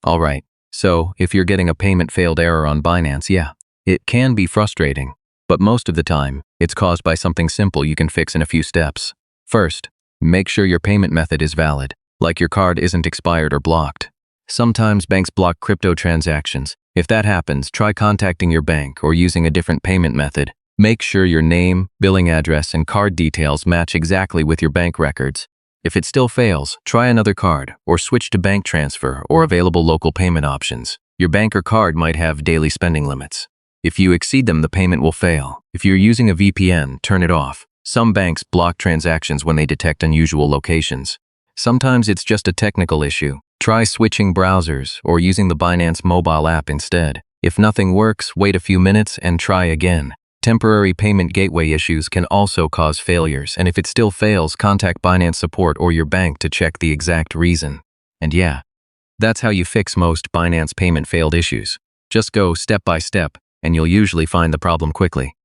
Alright, so if you're getting a payment failed error on Binance, yeah, it can be frustrating, but most of the time, it's caused by something simple you can fix in a few steps. First, make sure your payment method is valid, like your card isn't expired or blocked. Sometimes banks block crypto transactions. If that happens, try contacting your bank or using a different payment method. Make sure your name, billing address, and card details match exactly with your bank records. If it still fails, try another card or switch to bank transfer or available local payment options. Your bank or card might have daily spending limits. If you exceed them, the payment will fail. If you're using a VPN, turn it off. Some banks block transactions when they detect unusual locations. Sometimes it's just a technical issue. Try switching browsers or using the Binance mobile app instead. If nothing works, wait a few minutes and try again. Temporary payment gateway issues can also cause failures, and if it still fails, contact Binance support or your bank to check the exact reason. And yeah, that's how you fix most Binance payment failed issues. Just go step by step, and you'll usually find the problem quickly.